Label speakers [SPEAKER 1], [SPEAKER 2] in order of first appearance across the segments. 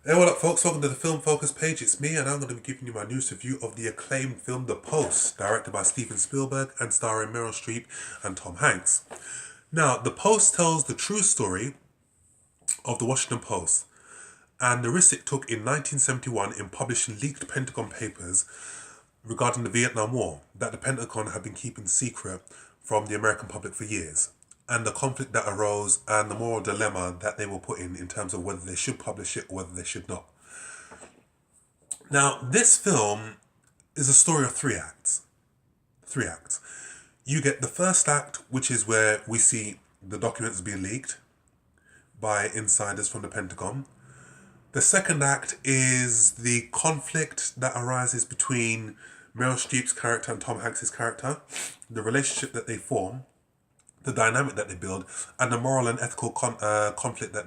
[SPEAKER 1] Hey, what up, folks? Welcome to the Film Focus page. It's me, and I'm going to be giving you my news review of the acclaimed film The Post, directed by Steven Spielberg and starring Meryl Streep and Tom Hanks. Now, The Post tells the true story of the Washington Post and the risk it took in 1971 in publishing leaked Pentagon papers regarding the Vietnam War that the Pentagon had been keeping secret from the American public for years, and the conflict that arose and the moral dilemma that they were put in terms of whether they should publish it or whether they should not. Now, this film is a story of three acts. Three acts. You get the first act, which is where we see the documents being leaked by insiders from the Pentagon. The second act is the conflict that arises between Meryl Streep's character and Tom Hanks' character, the relationship that they form, the dynamic that they build, and the moral and ethical conflict that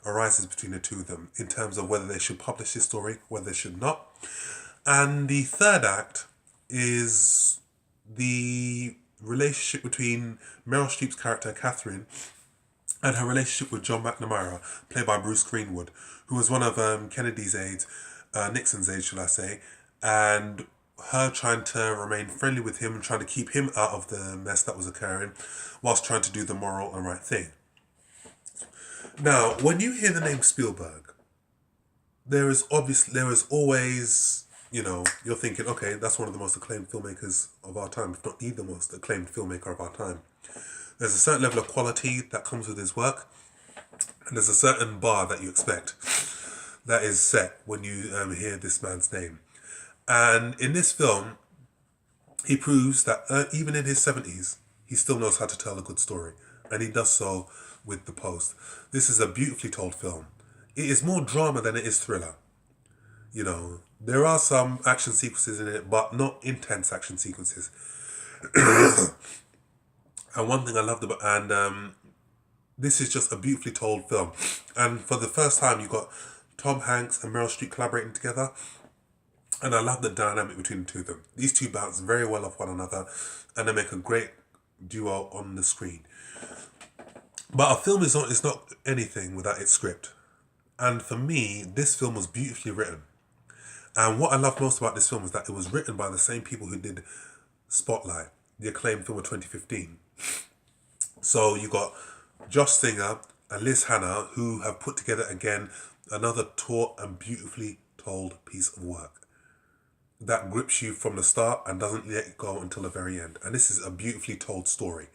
[SPEAKER 1] arises between the two of them in terms of whether they should publish this story, whether they should not. And the third act is the relationship between Meryl Streep's character, Catherine, and her relationship with John McNamara, played by Bruce Greenwood, who was one of Kennedy's aides, Nixon's aides, should I say, and her trying to remain friendly with him and trying to keep him out of the mess that was occurring, whilst trying to do the moral and right thing. Now, when you hear the name Spielberg, there is always, you're thinking, okay, that's one of the most acclaimed filmmakers of our time, if not the most acclaimed filmmaker of our time. There's a certain level of quality that comes with his work, and there's a certain bar that you expect that is set when you hear this man's name. And in this film, he proves that even in his 70s, he still knows how to tell a good story. And he does so with The Post. This is a beautifully told film. It is more drama than it is thriller. There are some action sequences in it, but not intense action sequences. And one thing I loved about, and this is just a beautifully told film. And for the first time, you got Tom Hanks and Meryl Streep collaborating together. And I love the dynamic between the two of them. These two bounce very well off one another, and they make a great duo on the screen. But a film is not anything without its script. And for me, this film was beautifully written. And what I love most about this film is that it was written by the same people who did Spotlight, the acclaimed film of 2015. So you got Josh Singer and Liz Hannah, who have put together again another taut and beautifully told piece of work that grips you from the start and doesn't let you go until the very end. And this is a beautifully told story.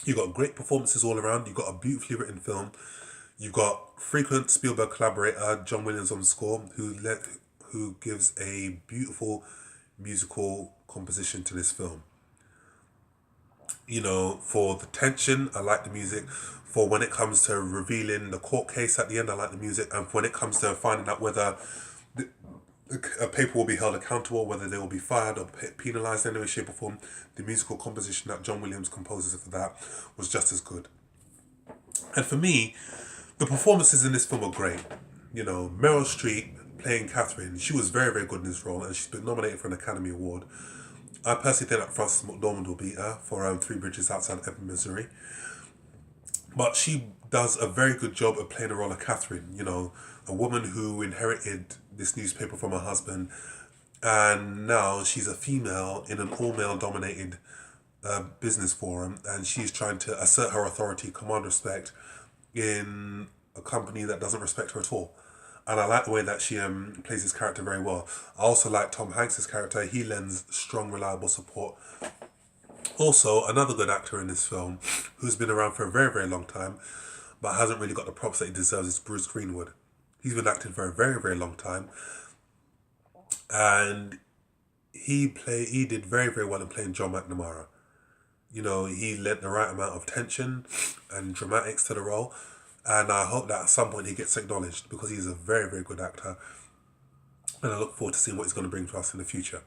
[SPEAKER 1] You've got great performances all around. You've got a beautifully written film. You've got frequent Spielberg collaborator John Williams on the score, who gives a beautiful musical composition to this film. For the tension, I like the music. For when it comes to revealing the court case at the end, I like the music. And when it comes to finding out whether a paper will be held accountable, whether they will be fired or penalised in any way, shape or form, the musical composition that John Williams composes for that was just as good. And for me, the performances in this film are great. Meryl Streep playing Catherine, she was very, very good in this role, and she's been nominated for an Academy Award. I personally think that Frances McDormand will beat her for Three Bridges Outside Ebbing, Missouri. But she does a very good job of playing the role of Catherine, a woman who inherited this newspaper from her husband, and now she's a female in an all-male dominated business forum, and she's trying to assert her authority, command respect in a company that doesn't respect her at all. And I like the way that she plays his character very well. I also like Tom Hanks' character. He lends strong, reliable support. Also, another good actor in this film, who's been around for a very, very long time, but hasn't really got the props that he deserves, is Bruce Greenwood. He's been acting for a very, very long time. And he did very, very well in playing John McNamara. He lent the right amount of tension and dramatics to the role. And I hope that at some point he gets acknowledged, because he's a very, very good actor. And I look forward to seeing what he's going to bring to us in the future.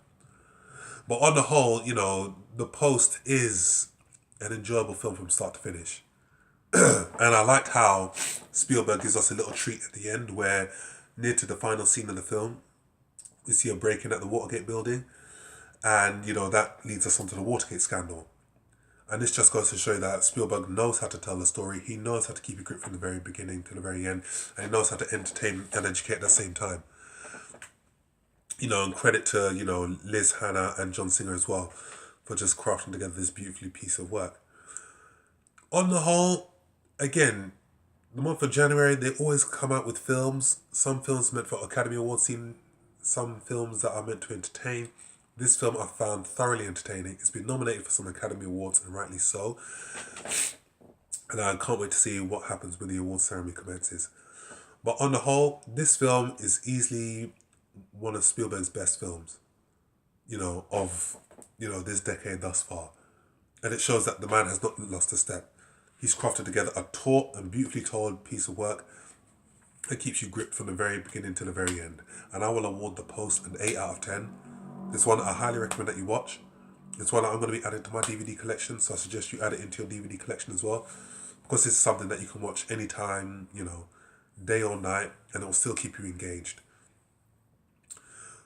[SPEAKER 1] But on the whole, The Post is an enjoyable film from start to finish. And I like how Spielberg gives us a little treat at the end where, near to the final scene of the film, we see a break-in at the Watergate building. And, that leads us onto the Watergate scandal. And this just goes to show that Spielberg knows how to tell the story. He knows how to keep you gripped from the very beginning to the very end. And he knows how to entertain and educate at the same time. And credit to, Liz, Hannah and John Singer as well for just crafting together this beautifully piece of work. On the whole, again, the month of January, they always come out with films. Some films meant for Academy Awards scene, some films that are meant to entertain. This film I found thoroughly entertaining. It's been nominated for some Academy Awards, and rightly so. And I can't wait to see what happens when the awards ceremony commences. But on the whole, this film is easily one of Spielberg's best films, of, this decade thus far. And it shows that the man has not lost a step. He's crafted together a taut and beautifully told piece of work that keeps you gripped from the very beginning to the very end. And I will award The Post an 8 out of 10. It's one I highly recommend that you watch. It's one that I'm going to be adding to my DVD collection, so I suggest you add it into your DVD collection as well, because it's something that you can watch anytime, day or night, and it will still keep you engaged.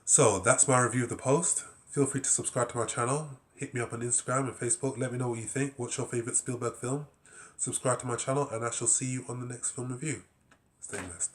[SPEAKER 1] So that's my review of The Post. Feel free to subscribe to my channel. Hit me up on Instagram and Facebook. Let me know what you think. What's your favourite Spielberg film? Subscribe to my channel, and I shall see you on the next film review. Stay blessed.